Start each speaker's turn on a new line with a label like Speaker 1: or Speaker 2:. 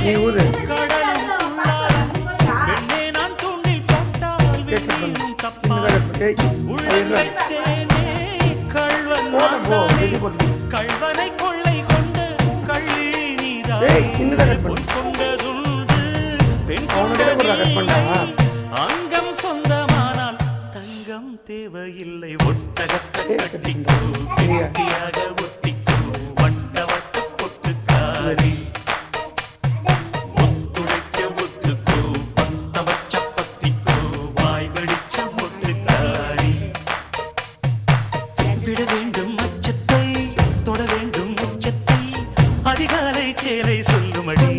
Speaker 1: நீ ஊரு
Speaker 2: கள்வனை கொள்ளை கொண்டு கள்ளி அங்கம் சொந்தமானால் தங்கம் தேவையில்லை. ஒட்டகத்தை கட்டிக்கோ கெட்டியாக ஒட்டிக்கோ வட்ட வட்ட பொட்டுக்காரி ஒத்துழைக்க ஒத்துக்கோ பத்த வச்ச பத்திக்கோ வாய் வெடிச்ச பொட்டுக்காரி. விட வேண்டும் அச்சத்தை தொட வேண்டும் உச்சத்தை அதிகாலை சேலை சொல்லுமடி.